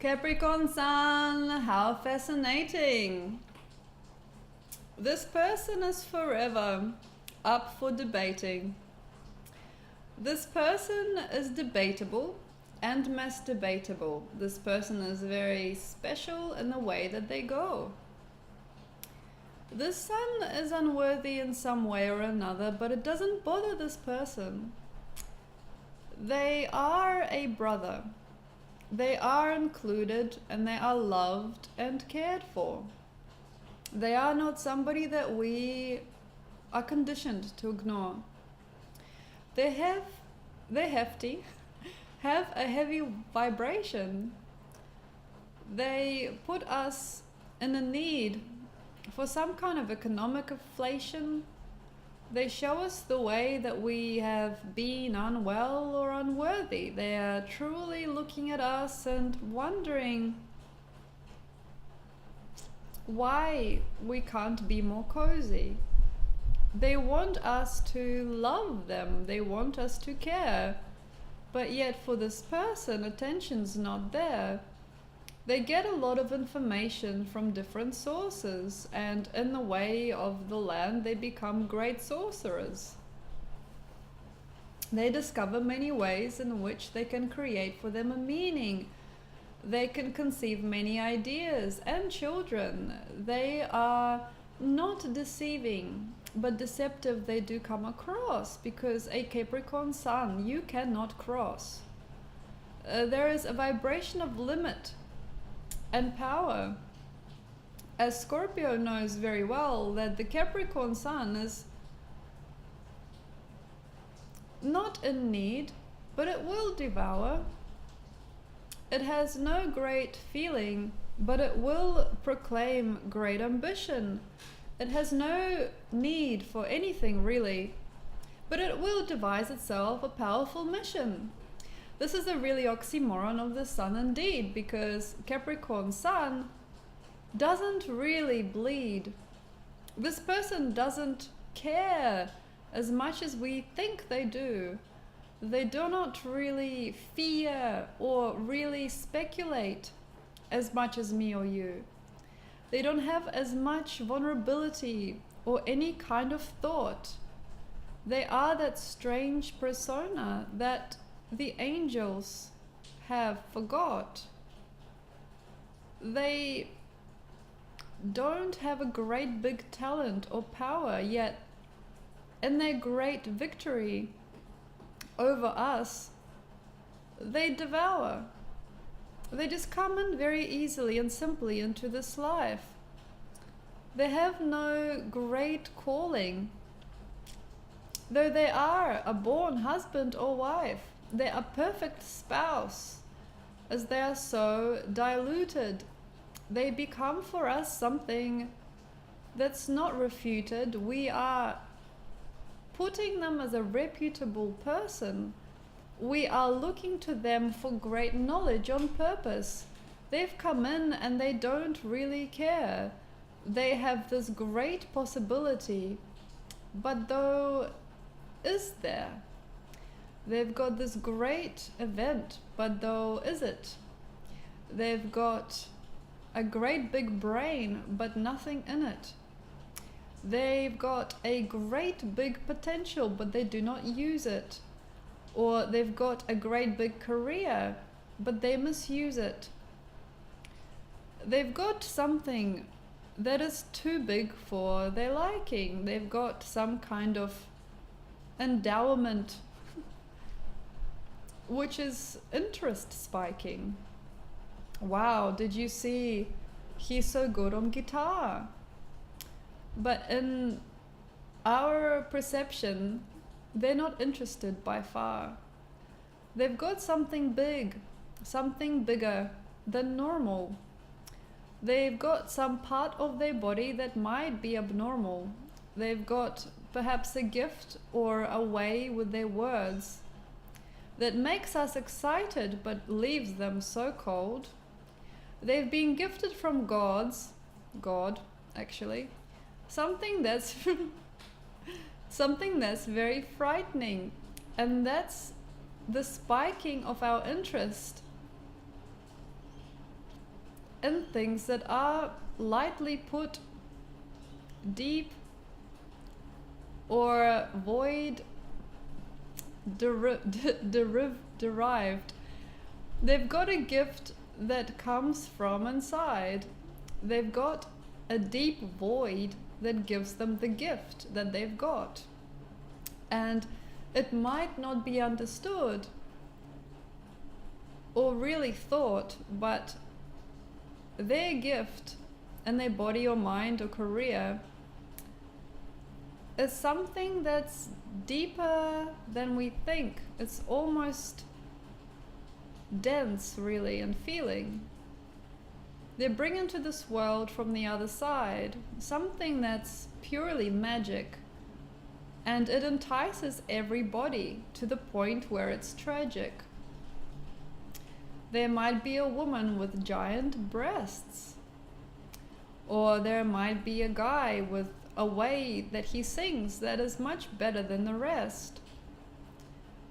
Capricorn Sun, how fascinating. This person is forever up for debating. This person is debatable and masturbatable. This person is very special in the way that they go. This sun is unworthy in some way or another, but it doesn't bother this person. They are a brother. They are included and they are loved and cared for. They are not somebody that we are conditioned to ignore. They're hefty, have a heavy vibration. They put us in a need for some kind of economic inflation. They show us the way that we have been unwell or unworthy. They are truly looking at us and wondering why we can't be more cozy. They want us to love them. They want us to care. But yet for this person, attention's not there. They get a lot of information from different sources, and in the way of the land, they become great sorcerers. They discover many ways in which they can create for them a meaning. They can conceive many ideas and children. They are not deceiving, but deceptive they do come across, because a Capricorn Sun you cannot cross. There is a vibration of limit and power. As Scorpio knows very well that the Capricorn Sun is not in need, but it will devour. It has no great feeling, but it will proclaim great ambition. It has no need for anything really, but it will devise itself a powerful mission. This is a really oxymoron of the sun indeed, because Capricorn Sun doesn't really bleed. This person doesn't care as much as we think they do. They do not really fear or really speculate as much as me or you. They don't have as much vulnerability or any kind of thought. They are that strange persona that the angels have forgot. They don't have a great big talent or power, yet in their great victory over us, they devour. They just come in very easily and simply into this life. They have no great calling. Though they are a born husband or wife, they are perfect spouse. As they are so diluted, they become for us something that's not refuted. We are putting them as a reputable person. We are looking to them for great knowledge on purpose. They've come in and they don't really care. They have this great possibility, but though is there? They've got this great event, but though is it? They've got a great big brain, but nothing in it. They've got a great big potential, but they do not use it. Or they've got a great big career, but they misuse it. They've got something that is too big for their liking. They've got some kind of endowment which is interest spiking. Wow, did you see he's so good on guitar? But in our perception, they're not interested by far. They've got something big, something bigger than normal. They've got some part of their body that might be abnormal. They've got perhaps a gift or a way with their words that makes us excited but leaves them so cold. They've been gifted from God actually, something that's something that's very frightening, and that's the spiking of our interest in things that are lightly put, deep, or void, derived. They've got a gift that comes from inside. They've got a deep void that gives them the gift that they've got. And it might not be understood or really thought, but their gift and their body or mind or career is something that's deeper than we think. It's almost dense, really, and feeling. They bring into this world from the other side something that's purely magic, and it entices everybody to the point where it's tragic. There might be a woman with giant breasts, or there might be a guy with a way that he sings that is much better than the rest.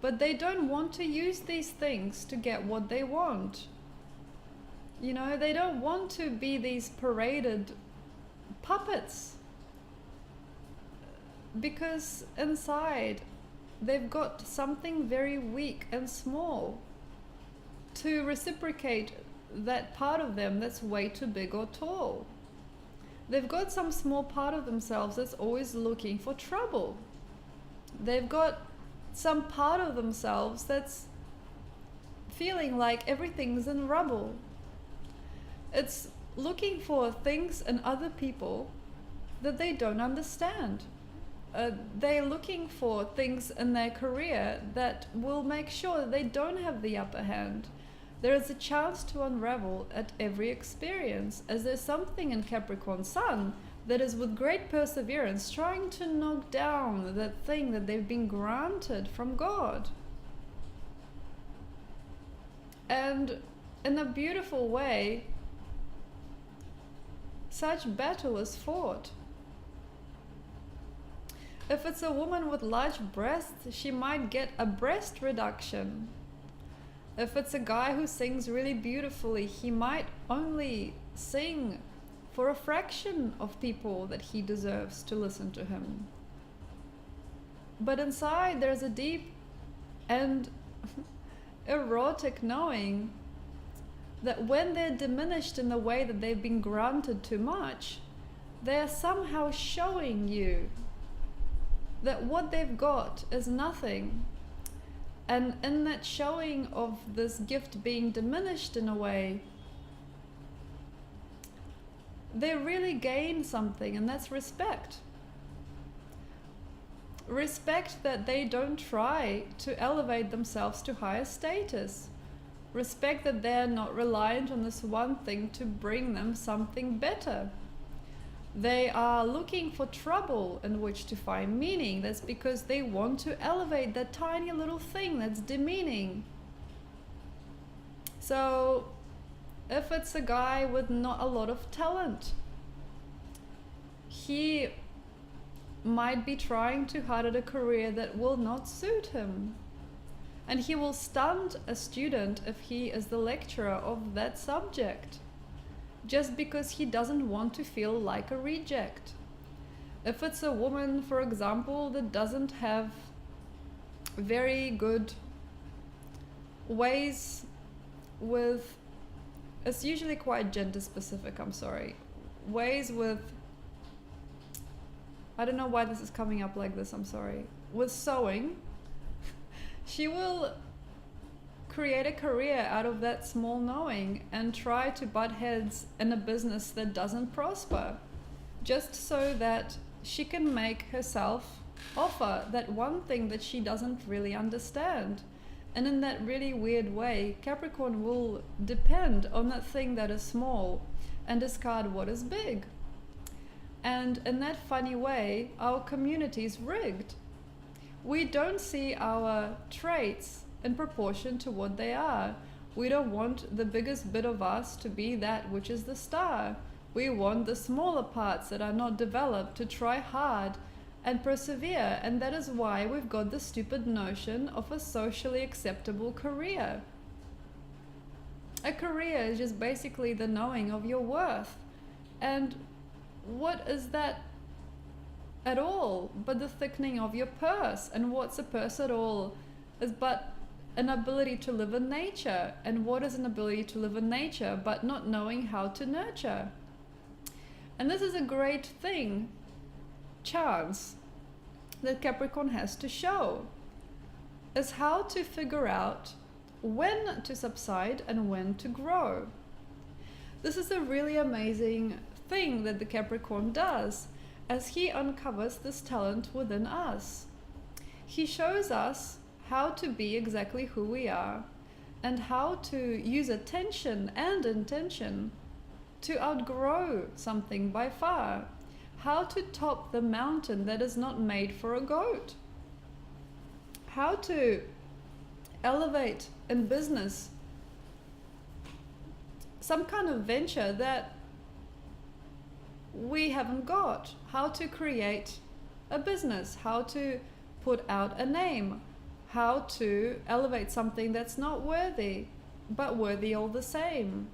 But they don't want to use these things to get what they want. You know, they don't want to be these paraded puppets, because inside they've got something very weak and small to reciprocate that part of them that's way too big or tall. They've got some small part of themselves that's always looking for trouble. They've got some part of themselves that's feeling like everything's in rubble. It's looking for things in other people that they don't understand. They're looking for things in their career that will make sure that they don't have the upper hand. There is a chance to unravel at every experience, as there's something in Capricorn Sun that is with great perseverance trying to knock down that thing that they've been granted from God. And in a beautiful way, such battle is fought. If it's a woman with large breasts, she might get a breast reduction. If it's a guy who sings really beautifully, he might only sing for a fraction of people that he deserves to listen to him. But inside there's a deep and erotic knowing that when they're diminished in the way that they've been granted too much, they're somehow showing you that what they've got is nothing. And in that showing of this gift being diminished in a way, they really gain something, and that's respect. Respect that they don't try to elevate themselves to higher status. Respect that they're not reliant on this one thing to bring them something better. They are looking for trouble in which to find meaning. That's because they want to elevate that tiny little thing that's demeaning. So if it's a guy with not a lot of talent, he might be trying too hard at a career that will not suit him. And he will stunt a student if he is the lecturer of that subject, just because he doesn't want to feel like a reject. If it's a woman, for example, that doesn't have very good ways with, it's usually quite gender specific, I'm sorry, ways with, I don't know why this is coming up like this, I'm sorry, with sewing, she will create a career out of that small knowing and try to butt heads in a business that doesn't prosper, just so that she can make herself offer that one thing that she doesn't really understand. And in that really weird way, Capricorn will depend on that thing that is small and discard what is big. And in that funny way, our community is rigged. We don't see our traits in proportion to what they are. We don't want the biggest bit of us to be that which is the star. We want the smaller parts that are not developed to try hard and persevere, and that is why we've got the stupid notion of a socially acceptable career. A career is just basically the knowing of your worth. And what is that at all but the thickening of your purse? And what's a purse at all is but an ability to live in nature. And what is an ability to live in nature but not knowing how to nurture? And this is a great thing, chance, that Capricorn has to show, is how to figure out when to subside and when to grow. This is a really amazing thing that the Capricorn does as he uncovers this talent within us. He shows us how to be exactly who we are and how to use attention and intention to outgrow something by far. How to top the mountain that is not made for a goat. How to elevate in business some kind of venture that we haven't got. How to create a business. How to put out a name. How to elevate something that's not worthy, but worthy all the same.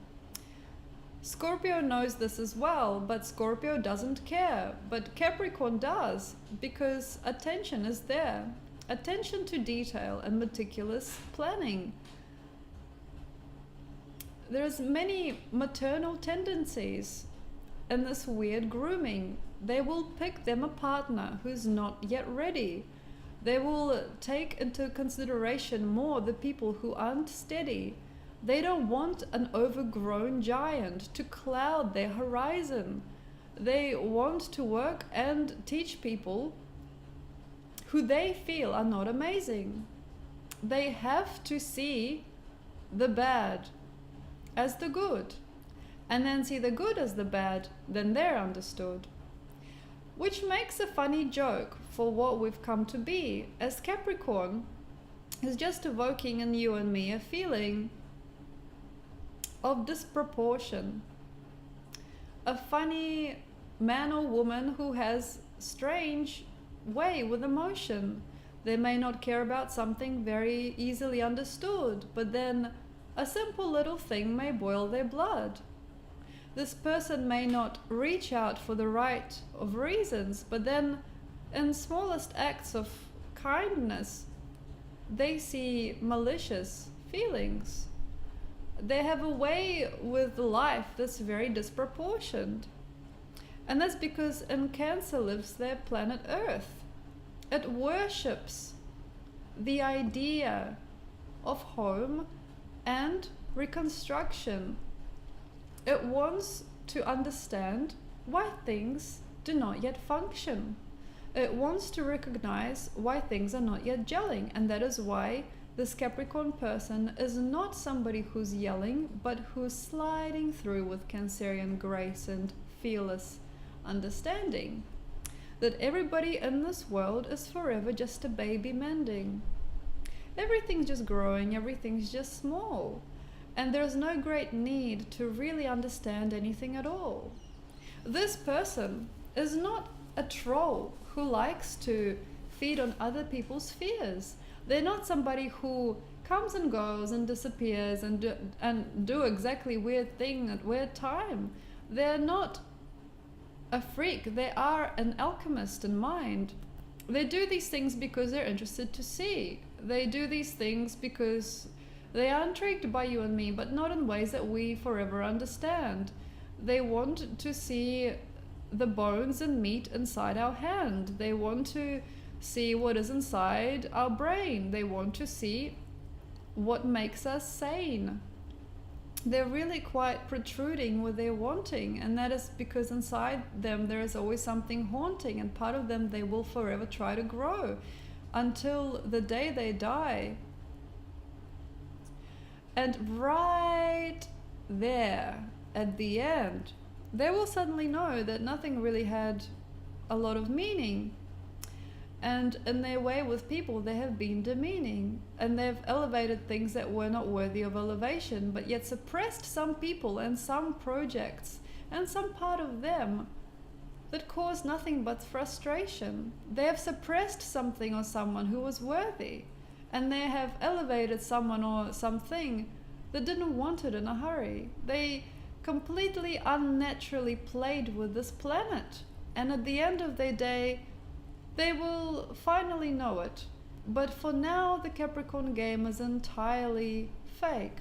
Scorpio knows this as well, but Scorpio doesn't care. But Capricorn does, because attention is there. Attention to detail and meticulous planning. There's many maternal tendencies in this weird grooming. They will pick them a partner who's not yet ready. They will take into consideration more the people who aren't steady. They don't want an overgrown giant to cloud their horizon. They want to work and teach people who they feel are not amazing. They have to see the bad as the good, and then see the good as the bad, then they're understood. Which makes a funny joke for what we've come to be, as Capricorn is just evoking in you and me a feeling of disproportion. A funny man or woman who has strange way with emotion. They may not care about something very easily understood, but then a simple little thing may boil their blood. This person may not reach out for the right of reasons, but then in smallest acts of kindness, they see malicious feelings. They have a way with life that's very disproportioned. And that's because in Cancer lives their planet Earth. It worships the idea of home and reconstruction. It wants to understand why things do not yet function. It wants to recognize why things are not yet gelling, and that is why this Capricorn person is not somebody who's yelling, but who's sliding through with Cancerian grace and fearless understanding. That everybody in this world is forever just a baby mending. Everything's just growing, everything's just small. And there's no great need to really understand anything at all. This person is not a troll who likes to feed on other people's fears. They're not somebody who comes and goes and disappears and do exactly weird thing at weird time. They're not a freak. They are an alchemist in mind. They do these things because they're interested to see. They do these things because they are intrigued by you and me, but not in ways that we forever understand. They want to see the bones and meat inside our hand. They want to see what is inside our brain. They want to see what makes us sane. They're really quite protruding with their wanting, and that is because inside them there is always something haunting, and part of them they will forever try to grow until the day they die. And right there at the end, they will suddenly know that nothing really had a lot of meaning. And in their way with people, they have been demeaning, and they've elevated things that were not worthy of elevation, but yet suppressed some people and some projects and some part of them that caused nothing but frustration. They have suppressed something or someone who was worthy, and they have elevated someone or something They didn't want it in a hurry. They completely unnaturally played with this planet. And at the end of their day, they will finally know it. But for now, the Capricorn game is entirely fake.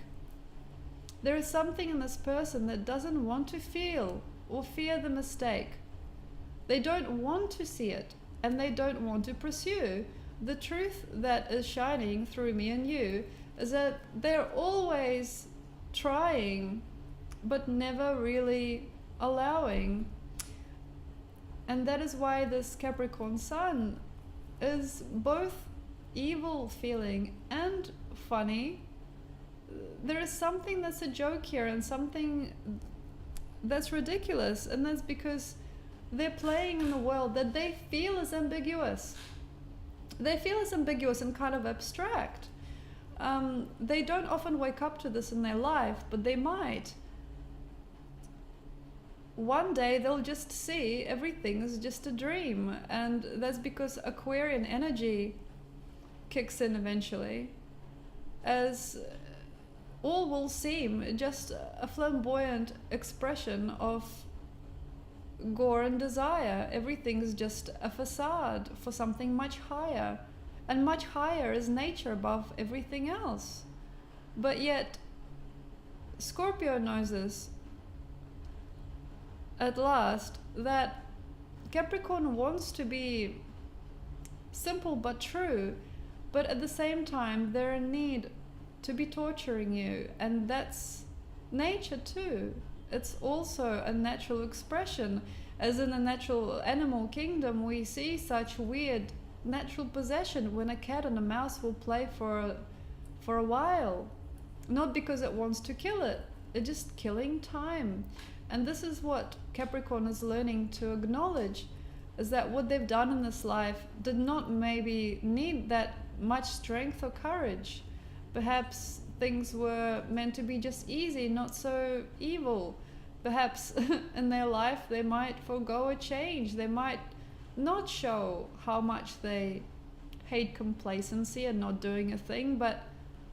There is something in this person that doesn't want to feel or fear the mistake. They don't want to see it, and they don't want to pursue. The truth that is shining through me and you is that they're always trying, but never really allowing. And that is why this Capricorn Sun is both evil feeling and funny. There is something that's a joke here and something that's ridiculous, and that's because they're playing in the world that they feel is ambiguous. They feel is ambiguous and kind of abstract. They don't often wake up to this in their life, but they might. One day they'll just see everything is just a dream, and that's because Aquarian energy kicks in eventually, as all will seem just a flamboyant expression of gore and desire. Everything's just a facade for something much higher, and much higher is nature above everything else. But yet Scorpio knows this at last, that Capricorn wants to be simple but true, but at the same time they're in need to be torturing you, and that's nature too. It's also a natural expression. As in the natural animal kingdom, we see such weird natural possession when a cat and a mouse will play for a while, not because it wants to kill it, it's just killing time. And this is what Capricorn is learning to acknowledge, is that what they've done in this life did not maybe need that much strength or courage. Perhaps things were meant to be just easy, not so evil. Perhaps in their life they might forego a change. They might not show how much they hate complacency and not doing a thing, but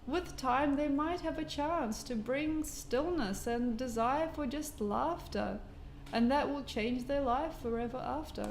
with time they might have a chance to bring stillness and desire for just laughter, and that will change their life forever after.